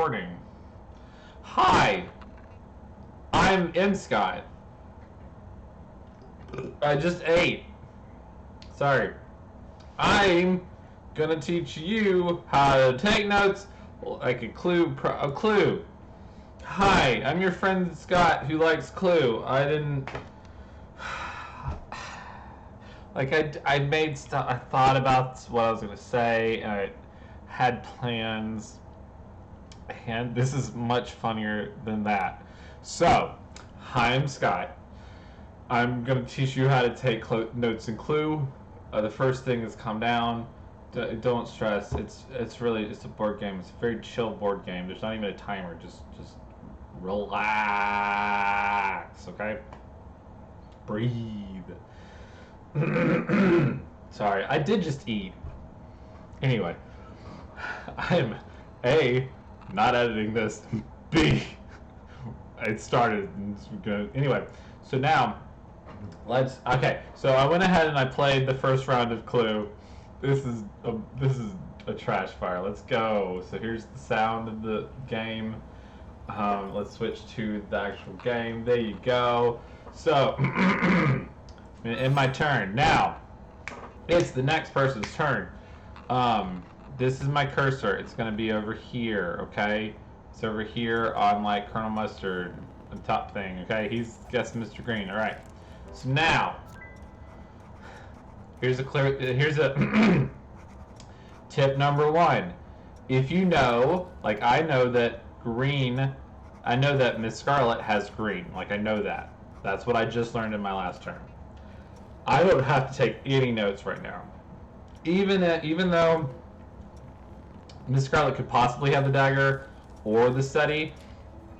Recording. Hi, I'm M. Scott. I just ate. Sorry. I'm gonna teach you how to take notes like a clue. Hi, I'm your friend Scott who likes Clue. I didn't. I made stuff. I thought about what I was gonna say, and I had plans. And this is much funnier than that. So, hi, I'm Scott. I'm going to teach you how to take notes in Clue. The first thing is calm down. Don't stress. It's a board game. It's a very chill board game. There's not even a timer. Just relax, okay? Breathe. Sorry, I did just eat. Anyway, I'm not editing this. B, it started. Anyway, so now so I went ahead and I played the first round of Clue. This is a trash fire. Let's go. So here's the sound of the game. Let's switch to the actual game. There you go. So in my turn now, it's the next person's turn. This is my cursor. It's going to be over here, okay? It's over here on, like, Colonel Mustard, the top thing, okay? He's guessed Mr. Green. All right. So now, here's a tip number one. If you know, like I know that Miss Scarlet has green. Like, I know that. That's what I just learned in my last turn. I don't have to take any notes right now. Even though Miss Scarlet could possibly have the dagger or the study,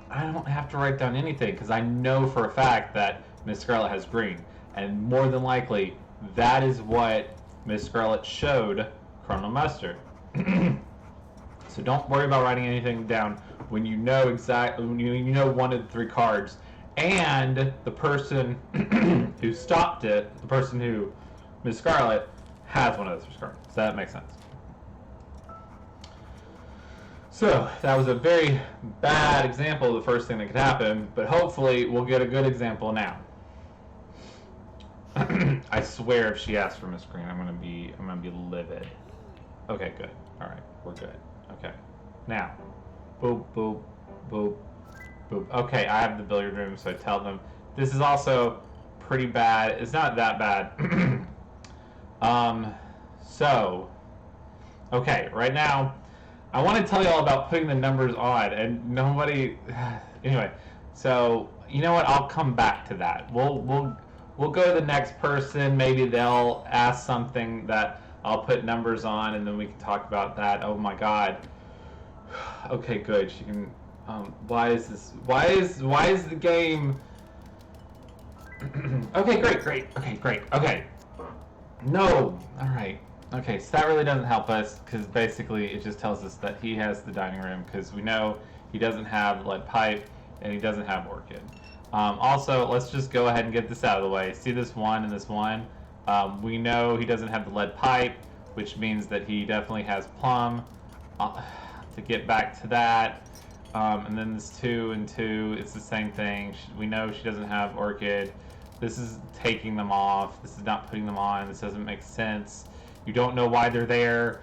I don't have to write down anything because I know for a fact that Miss Scarlet has green. And more than likely, that is what Miss Scarlet showed Colonel Mustard. So don't worry about writing anything down when you know one of the three cards. And the person who stopped it, the person who, Miss Scarlet, has one of those three cards. Does that make sense? So, that was a very bad example of the first thing that could happen, but hopefully we'll get a good example now. I swear if she asks for Miss Green, I'm gonna be livid. Okay, good. Alright, we're good. Okay. Now. Boop, boop, boop, boop. Okay, I have the billiard room, so I tell them. This is also pretty bad. It's not that bad. Okay, right now, I want to tell you all about putting the numbers on, and nobody. Anyway, so you know what? I'll come back to that. We'll go to the next person. Maybe they'll ask something that I'll put numbers on, and then we can talk about that. Oh my God. Okay, good. She can. Why is this? Why is the game? Okay, great. Okay, great. Okay. No. All right. Okay, so that really doesn't help us because basically it just tells us that he has the dining room because we know he doesn't have lead pipe and he doesn't have orchid. Also, let's just go ahead and get this out of the way. See this one and this one? We know he doesn't have the lead pipe, which means that he definitely has plum. To get back to that, and then this 2 and 2, it's the same thing. We know she doesn't have orchid. This is taking them off. This is not putting them on. This doesn't make sense. You don't know why they're there.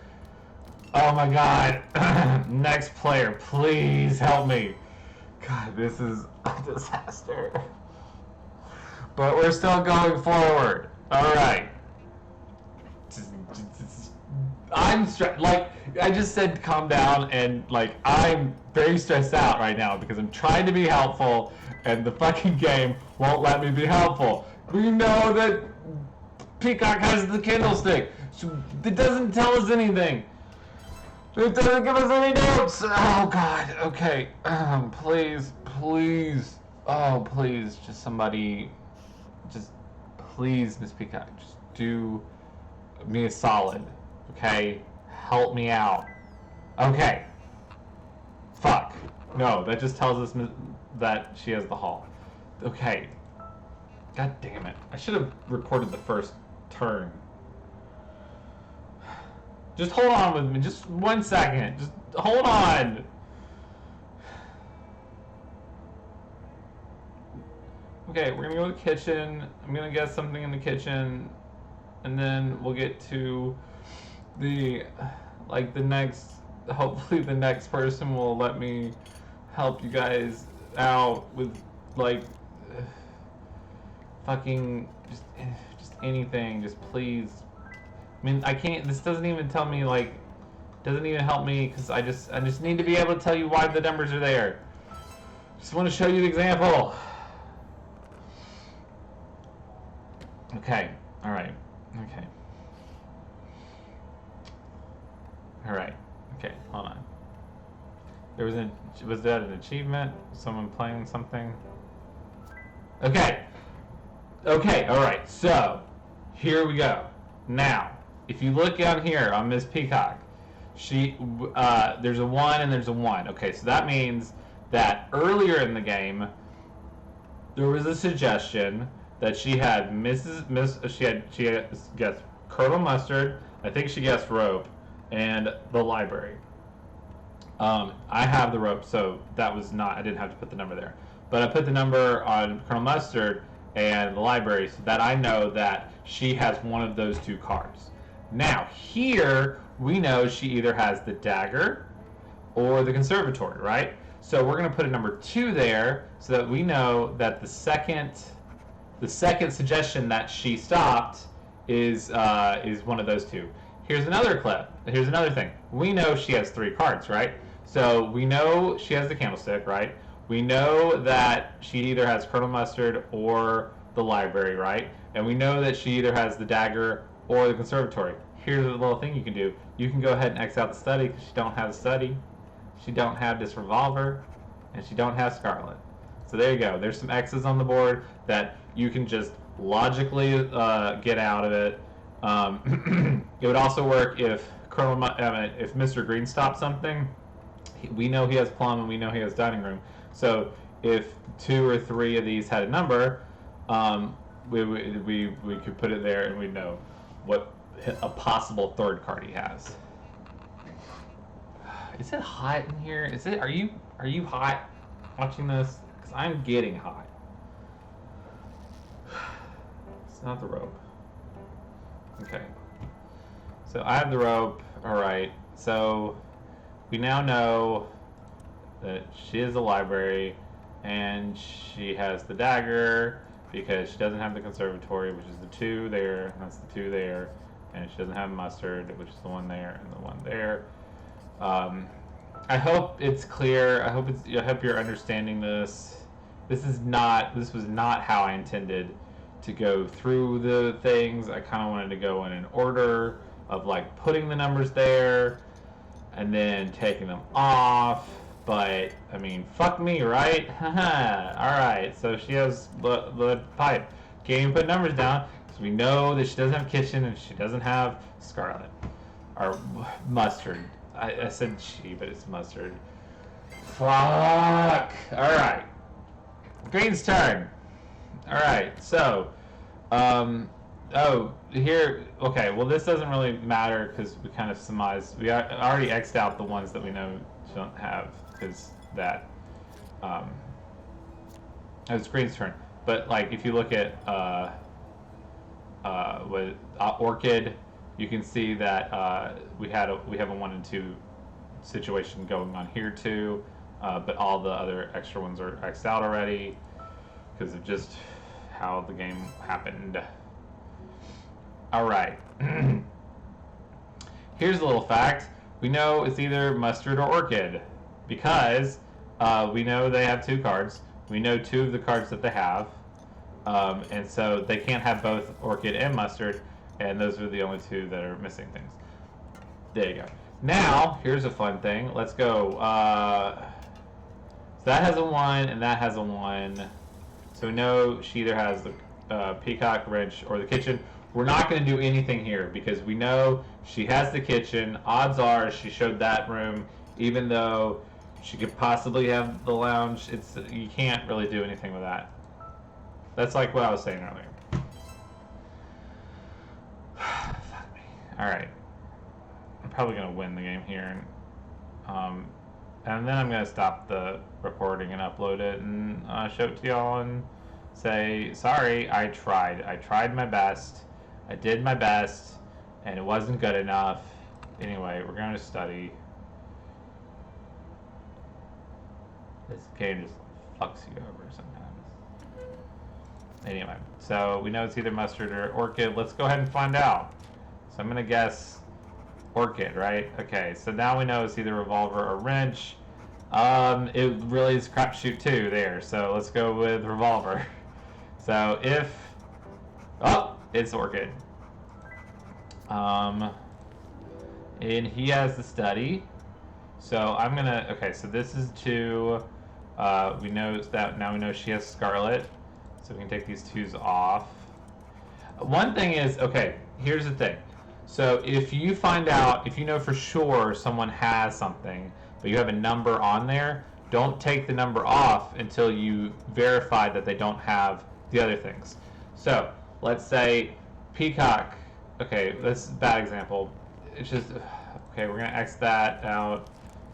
Oh my God. Next player, please help me. God, this is a disaster. But we're still going forward. All right. I'm stressed. Like, I just said calm down, and like I'm very stressed out right now because I'm trying to be helpful and the fucking game won't let me be helpful. We know that Peacock has the candlestick. So it doesn't tell us anything. It doesn't give us any notes. Oh God. Okay. Please. Oh, please. Just somebody. Just please, Miss Peacock. Just do me a solid. Okay. Help me out. Okay. Fuck. No, that just tells us that she has the hall. Okay. God damn it. I should have recorded the first turn. Just hold on with me. Just 1 second. Just hold on. Okay, we're gonna go to the kitchen. I'm gonna guess something in the kitchen, and then we'll get to the the next. Hopefully, the next person will let me help you guys out with like fucking just anything. Just please. I mean, I can't. This doesn't even tell me doesn't even help me because I just need to be able to tell you why the numbers are there. Just want to show you the example. Okay. All right. Okay. All right. Okay. Hold on. Was that an achievement? Someone playing something? Okay. Okay. All right. So here we go. Now, if you look down here on Miss Peacock, there's a 1 and there's a 1. Okay, so that means that earlier in the game there was a suggestion that she had she guessed Colonel Mustard, I think she guessed rope, and the library. I have the rope, so that was not, I didn't have to put the number there. But I put the number on Colonel Mustard and the library so that I know that she has one of those 2 cards. Now, here, we know she either has the dagger or the conservatory, right? So we're going to put a number 2 there so that we know that the second suggestion that she stopped is one of those 2. Here's another clip. Here's another thing. We know she has 3 cards, right? So we know she has the candlestick, right? We know that she either has Colonel Mustard or the library, right? And we know that she either has the dagger or the conservatory. Here's a little thing you can do. You can go ahead and X out the study because she don't have the study. She don't have this revolver, and she don't have Scarlet. So there you go. There's some X's on the board that you can just logically get out of it. It would also work if if Mr. Green stopped something. We know he has plum and we know he has dining room. So if 2 or 3 of these had a number, we could put it there and we'd know what a possible 3rd card he has. Is it hot in here? Are you hot watching this? Because I'm getting hot. It's not the rope. Okay. So I have the rope. Alright. So we now know that she is a library and she has the dagger because she doesn't have the conservatory, which is the 2 there, and that's the 2 there, and she doesn't have mustard, which is the 1 there and the 1 there. I hope it's clear. I hope you're understanding this. This was not how I intended to go through the things. I kind of wanted to go in an order of putting the numbers there and then taking them off. But I mean, fuck me, right? Alright, so she has the pipe. Can't even put numbers down because we know that she doesn't have kitchen and she doesn't have Scarlet. Or mustard. I said she, but it's mustard. Fuck! Alright. Green's turn. Alright, so. Here. Okay, well, this doesn't really matter because we kind of surmised. We already X'd out the ones that we know she don't have because that. It was Green's turn. But, if you look at Orchid, you can see that we have a 1 and 2 situation going on here too, but all the other extra ones are X'd out already because of just how the game happened. Alright. Here's a little fact. We know it's either Mustard or Orchid because we know they have 2 cards. We know 2 of the cards that they have. And so they can't have both Orchid and Mustard, and those are the only 2 that are missing things. There you go. Now, here's a fun thing. Let's go. So that has a 1, and that has a 1. So we know she either has the peacock wrench or the kitchen. We're not going to do anything here because we know she has the kitchen. Odds are she showed that room, even though she could possibly have the lounge. You can't really do anything with that. That's like what I was saying earlier. Fuck me. Alright. I'm probably going to win the game here. And then I'm going to stop the recording and upload it and show it to y'all and Say, sorry, I tried. I tried my best. I did my best, and it wasn't good enough. Anyway, we're going to study. This game just fucks you over sometimes. Anyway, so we know it's either mustard or orchid. Let's go ahead and find out. So I'm going to guess orchid, right? Okay, so now we know it's either revolver or wrench. It really is crapshoot too there. So let's go with revolver. So if, oh, it's orchid. And he has the study. So I'm gonna, okay, so this is two. We know that, now we know she has scarlet. So we can take these twos off. One thing is, okay, here's the thing. So if you find out, if you know for sure someone has something, but you have a number on there, don't take the number off until you verify that they don't have the other things. So let's say peacock. Okay, this is a bad example. It's just, okay, we're gonna X that out.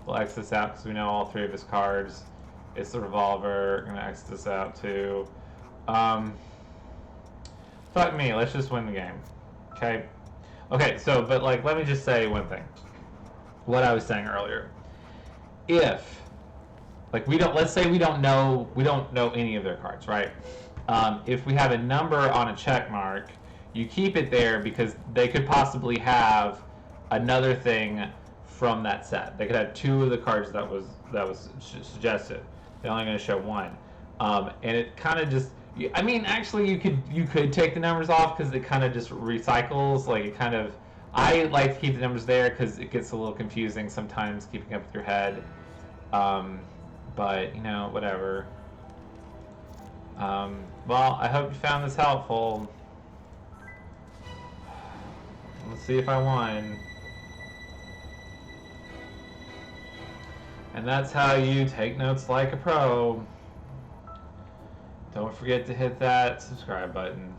We'll X this out because we know all three of his cards. It's the revolver. We're gonna X this out too. Fuck me, let's just win the game. Okay? Okay, so, but like, let me just say one thing. What I was saying earlier. If, like, let's say we don't know any of their cards, right? If we have a number on a check mark, you keep it there because they could possibly have another thing from that set. They could have two of the cards that was suggested. They're only going to show one, and it kind of just. I mean, actually, you could take the numbers off because it kind of just recycles. Like it kind of. I like to keep the numbers there because it gets a little confusing sometimes keeping up with your head. But you know, whatever. Well, I hope you found this helpful. Let's see if I won. And that's how you take notes like a pro. Don't forget to hit that subscribe button.